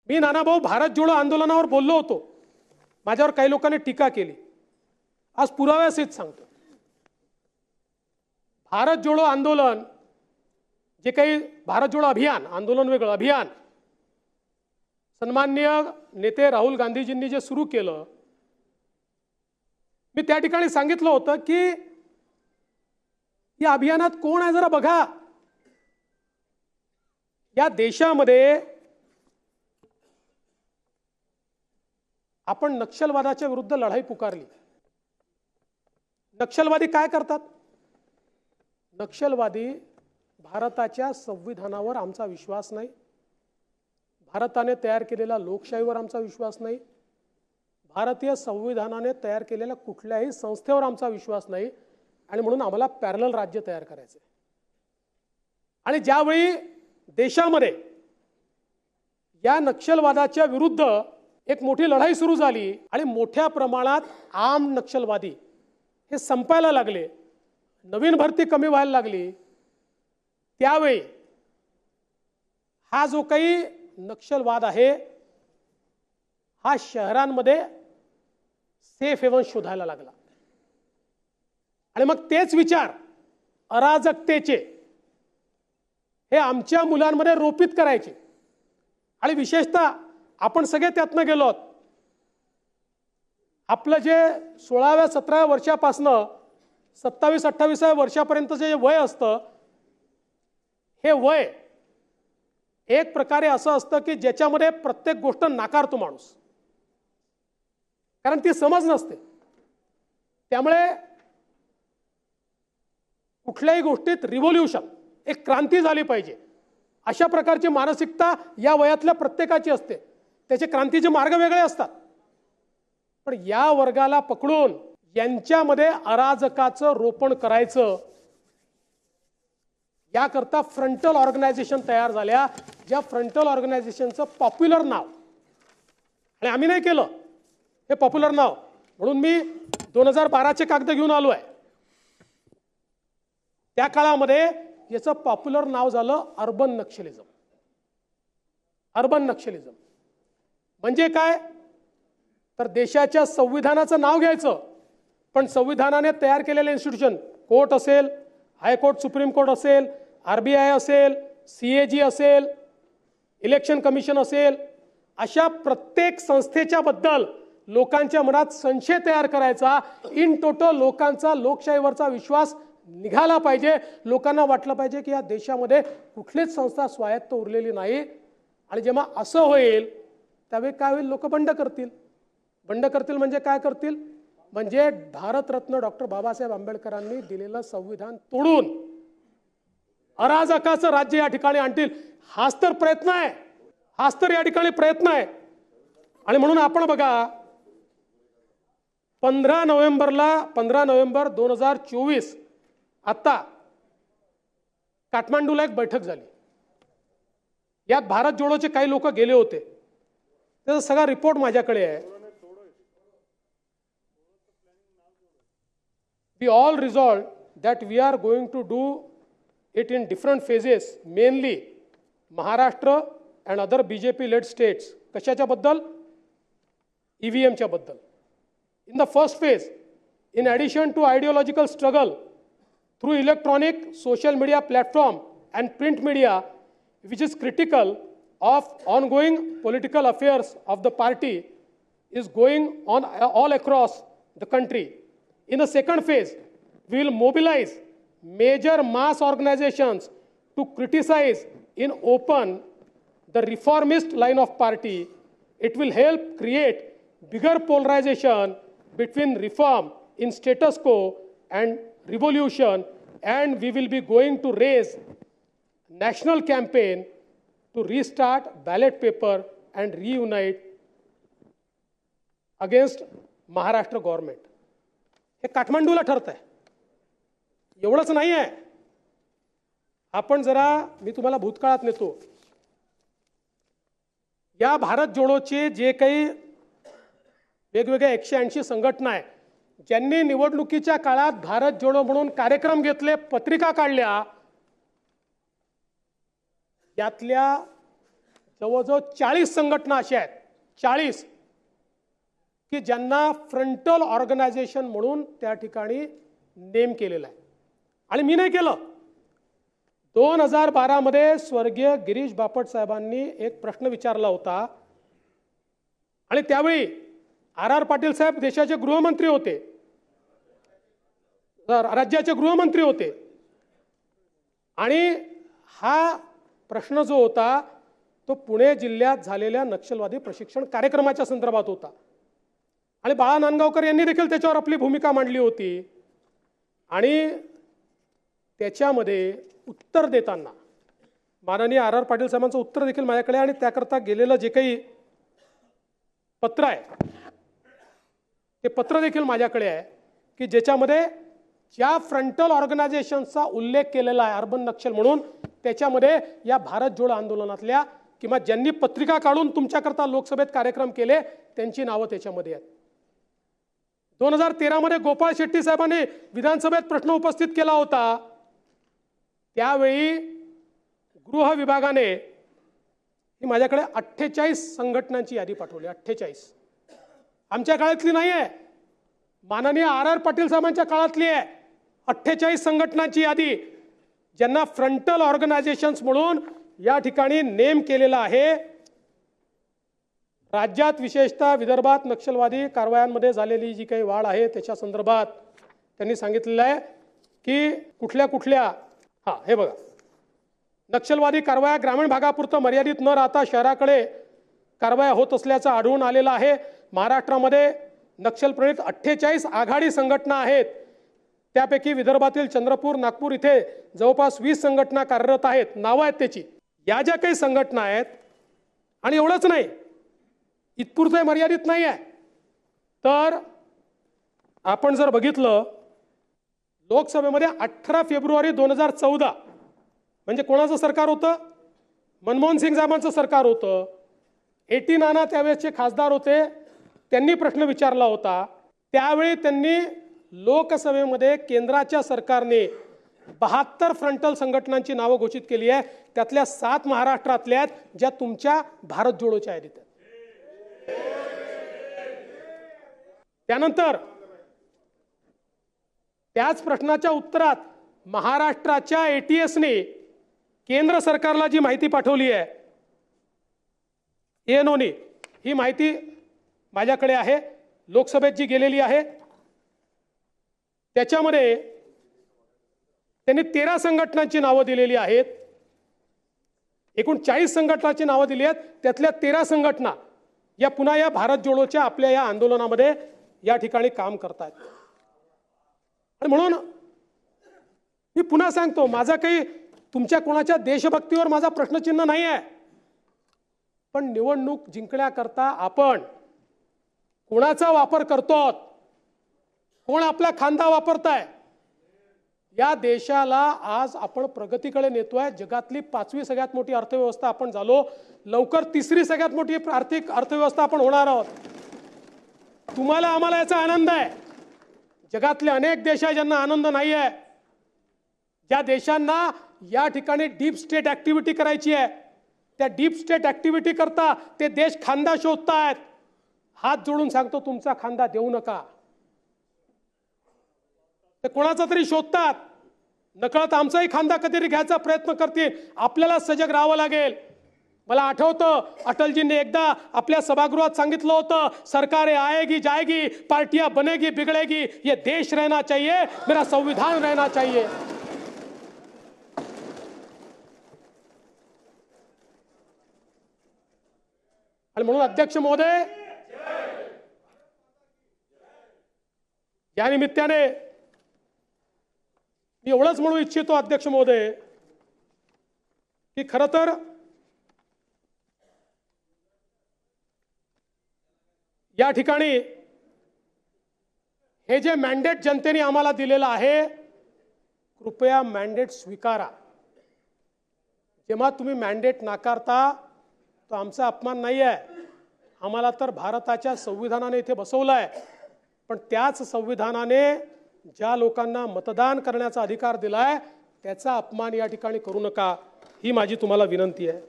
मी नानाभाऊ भारत जोडो आंदोलनावर बोललो होतो, माझ्यावर काही लोकांनी टीका केली। आज पुराव्यासहित सांगतो, भारत जोडो आंदोलन जे काही भारत जोडो अभियान, आंदोलन वेगळं, अभियान सन्माननीय नेते राहुल गांधीजींनी जे सुरू केलं, मी त्या ठिकाणी सांगितलं होतं की या अभियानात कोण आहे जरा बघा। या देशामध्ये आपण नक्षलवादाच्या विरुद्ध लढाई पुकारली। नक्षलवादी काय करतात? नक्षलवादी भारताच्या संविधानावर आमचा विश्वास नाही, भारताने तयार केलेल्या लोकशाहीवर आमचा विश्वास नाही, भारतीय संविधानाने तयार केलेल्या कुठल्याही संस्थेवर आमचा विश्वास नाही, आणि म्हणून आम्हाला पॅरलल राज्य तयार करायचे। आणि ज्यावेळी देशामध्ये या नक्षलवादाच्या विरुद्ध एक मोठी लढाई सुरू झाली आणि मोठ्या प्रमाणात आम नक्षलवादी हे संपायला लागले, नवीन भरती कमी व्हायला लागली, त्यावेळी हा जो काही नक्षलवाद आहे हा शहरांमध्ये सेफ हेवन शोधायला लागला। आणि मग तेच विचार अराजकतेचे हे आमच्या मुलांमध्ये रोपित करायचे। आणि विशेषतः आपण सगळे त्यातनं गेलो आहोत। आपलं जे 16व्या 17व्या वर्षापासनं 27-28व्या वर्षापर्यंतचं जे वय असतं, हे वय एक प्रकारे असं असतं की ज्याच्यामध्ये प्रत्येक गोष्ट नाकारतो माणूस, कारण ती समज नसते। त्यामुळे कुठल्याही गोष्टीत रिव्होल्यूशन, एक क्रांती झाली पाहिजे, अशा प्रकारची मानसिकता या वयातल्या प्रत्येकाची असते। त्याचे क्रांतीचे मार्ग वेगळे असतात, पण या वर्गाला पकडून यांच्यामध्ये अराजकाचं रोपण करायचं, याकरता फ्रंटल ऑर्गनायझेशन तयार झाल्या, ज्या फ्रंटल ऑर्गनायझेशनचं पॉप्युलर नाव, आणि आम्ही नाही केलं हे पॉप्युलर नाव, म्हणून मी 2012चे कागद घेऊन आलो आहे। त्या काळामध्ये याचं पॉप्युलर नाव झालं अर्बन नक्षलिझम। अर्बन नक्षलिझम म्हणजे काय? तर देशाच्या संविधानाचं नाव घ्यायचं, पण संविधानाने तयार केलेले इन्स्टिट्यूशन, कोर्ट असेल, हायकोर्ट, सुप्रीम कोर्ट असेल, RBI असेल, CAG असेल, इलेक्शन कमिशन असेल, अशा प्रत्येक संस्थेच्या बद्दल लोकांच्या मनात संशय तयार करायचा। इन टोटल लोकांचा लोकशाहीवरचा विश्वास निघाला पाहिजे। लोकांना वाटलं पाहिजे की या देशामध्ये कुठलीच संस्था स्वायत्त उरलेली नाही। आणि जेव्हा असं होईल त्यावेळी काय होईल? लोक बंड करतील। बंड करतील म्हणजे काय करतील? म्हणजे भारतरत्न डॉक्टर बाबासाहेब आंबेडकरांनी दिलेलं संविधान तोडून अराजकाचं राज्य या ठिकाणी आणतील। हाच तर प्रयत्न आहे, हाच तर या ठिकाणी प्रयत्न आहे। आणि म्हणून आपण बघा, 15 नोव्हेंबर 2024 आता काठमांडूला एक बैठक झाली। यात भारत जोडोचे काही लोक गेले होते, त्याचा सगळा रिपोर्ट माझ्याकडे आहे। We all resolved that we are going to do it in different phases, mainly Maharashtra and other BJP-led states. कशाच्या बद्दल? EVM च्या बद्दल. In the first phase, in addition to ideological struggle through electronic social media platform and print media, which is critical of ongoing political affairs of the party, is going on all across the country. In the second phase, we will mobilize major mass organizations to criticize in open the reformist line of party. It will help create bigger polarization between reform in status quo and revolution, and we will be going to raise national campaign to restart ballot paper and reunite against Maharashtra government. हे काठमांडूला ठरत आहे, एवढंच नाही आहे। आपण जरा, मी तुम्हाला भूतकाळात नेतो। या भारत जोडोचे जे काही वेगवेगळ्या 180 संघटना आहे, ज्यांनी निवडणुकीच्या काळात भारत जोडो म्हणून कार्यक्रम घेतले, पत्रिका काढल्या, यातल्या जवळजवळ 40 संघटना अशा आहेत, 40 की ज्यांना फ्रंटल ऑर्गनायझेशन म्हणून त्या ठिकाणी नेम केलेला आहे. आणि मी नाही केलं. 2012 मध्ये स्वर्गीय गिरीश बापट साहेबांनी एक प्रश्न विचारला होता आणि त्यावेळी आर पाटील साहेब देशाचे गृहमंत्री होते, राज्याचे गृहमंत्री होते. आणि हा प्रश्न जो होता तो पुणे जिल्ह्यात झालेल्या नक्षलवादी प्रशिक्षण कार्यक्रमाच्या संदर्भात होता आणि बाळा नांदगावकर यांनी देखील त्याच्यावर आपली भूमिका मांडली होती. आणि त्याच्यामध्ये उत्तर देताना माननीय आर पाटील साहेबांचं उत्तर देखील माझ्याकडे आणि त्याकरता गेलेलं जे काही पत्र आहे ते पत्र देखील माझ्याकडे आहे की ज्याच्यामध्ये ज्या फ्रंटल ऑर्गनायझेशनचा उल्लेख केलेला आहे अर्बन नक्षल म्हणून, त्याच्यामध्ये या भारत जोडो आंदोलनातल्या किंवा ज्यांनी पत्रिका काढून तुमच्याकरता लोकसभेत कार्यक्रम केले त्यांची नावं त्याच्यामध्ये आहेत. 2013 मध्ये गोपाळ शेट्टी साहेबांनी विधानसभेत प्रश्न उपस्थित केला होता. त्यावेळी गृह विभागाने ही माझ्याकडे 48 संघटनांची यादी पाठवली. 48 आमच्या काळातली नाही आहे, माननीय आर पाटील साहेबांच्या काळातली आहे. 48 संघटनांची यादी ज्यांना फ्रंटल ऑर्गनायझेशन्स म्हणून या ठिकाणी नेम केलेला आहे. राज्यात विशेषतः विदर्भात नक्षलवादी कारवायांमध्ये झालेली जी काही वाढ आहे त्याच्या संदर्भात त्यांनी सांगितलेलं आहे की कुठल्या कुठल्या हे बघा, नक्षलवादी कारवाया ग्रामीण भागापुरतं मर्यादित न राहता शहराकडे कारवाया होत असल्याचं आढळून आलेलं आहे. महाराष्ट्रामध्ये नक्षलप्रणित 48 आघाडी संघटना आहेत. त्यापैकी विदर्भातील चंद्रपूर, नागपूर इथे जवळपास 20 संघटना कार्यरत आहेत. नावं आहेत त्याची. या ज्या काही संघटना आहेत, आणि एवढंच नाही, इथपुरतं मर्यादित नाही आहे, तर आपण जर बघितलं लोकसभेमध्ये 18 फेब्रुवारी 2014 म्हणजे कोणाचं सरकार होतं? मनमोहन सिंग साहेबांचं सरकार होतं. एटी नाना त्यावेळेसचे खासदार होते. त्यांनी प्रश्न विचारला होता. त्यावेळी त्यांनी लोकसभेमध्ये केंद्राच्या सरकारने 72 फ्रंटल संघटनांची नावं घोषित केली आहे. त्यातल्या 7 महाराष्ट्रातल्या आहेत ज्या तुमच्या भारत जोडोच्या यादीत आहेत. त्यानंतर त्याच प्रश्नाच्या उत्तरात महाराष्ट्राच्या एटीएसने केंद्र सरकारला जी माहिती पाठवली आहे, एएनओनी, ही माहिती माझ्याकडे आहे, लोकसभेत जी गेलेली आहे. त्याच्यामध्ये त्यांनी 13 संघटनांची नावं दिलेली आहेत. एकूण 40 संघटनांची नावं दिली आहेत. त्यातल्या 13 संघटना या पुन्हा या भारत जोडोच्या आपल्या या आंदोलनामध्ये या ठिकाणी काम करतात. आणि म्हणून मी पुन्हा सांगतो, माझा काही तुमच्या कोणाच्या देशभक्तीवर माझा प्रश्नचिन्ह नाही आहे, पण निवडणूक जिंकण्याकरता आपण कोणाचा वापर करतो, कोण आपला खांदा वापरताय, या देशाला आज आपण प्रगतीकडे नेतोय. जगातली 5वी सगळ्यात मोठी अर्थव्यवस्था आपण झालो. लवकर 3री सगळ्यात मोठी आर्थिक अर्थव्यवस्था आपण होणार आहोत. तुम्हाला आम्हाला याचा आनंद आहे. जगातले अनेक देश आहेत ज्यांना आनंद नाही आहे. ज्या देशांना या ठिकाणी डीप स्टेट ऍक्टिव्हिटी करायची आहे, त्या डीप स्टेट ऍक्टिव्हिटी करता ते देश खांदा शोधतायत. हात जोडून सांगतो, तुमचा खांदा देऊ नका. ते कोणाचा तरी शोधतात, नकळत आमचाही खांदा कधीतरी घ्यायचा प्रयत्न करतील. आपल्याला सजग राहावं लागेल. मला आठवतं अटलजींनी एकदा आपल्या सभागृहात सांगितलं होतं, सरकारें आएगी जाएगी, पार्टियां बनेगी बिगड़ेगी, ये देश रहना चाहिए, मेरा संविधान रहना चाहिए. आणि म्हणून अध्यक्ष महोदय, या निमित्ताने मी एवढंच म्हणू इच्छितो अध्यक्ष महोदय की खरं तर या ठिकाणी हे जे मॅन्डेट जनतेने आम्हाला दिलेलं आहे, कृपया मॅन्डेट स्वीकारा. जेव्हा तुम्ही मॅन्डेट नाकारता तो आमचा अपमान नाही आहे. आम्हाला तर भारताच्या संविधानाने इथे बसवलं आहे, पण त्याच संविधानाने ज्या लोकांना मतदान करण्याचा अधिकार दिलाय त्याचा अपमान या ठिकाणी करू नका, ही माझी तुम्हाला विनंती आहे.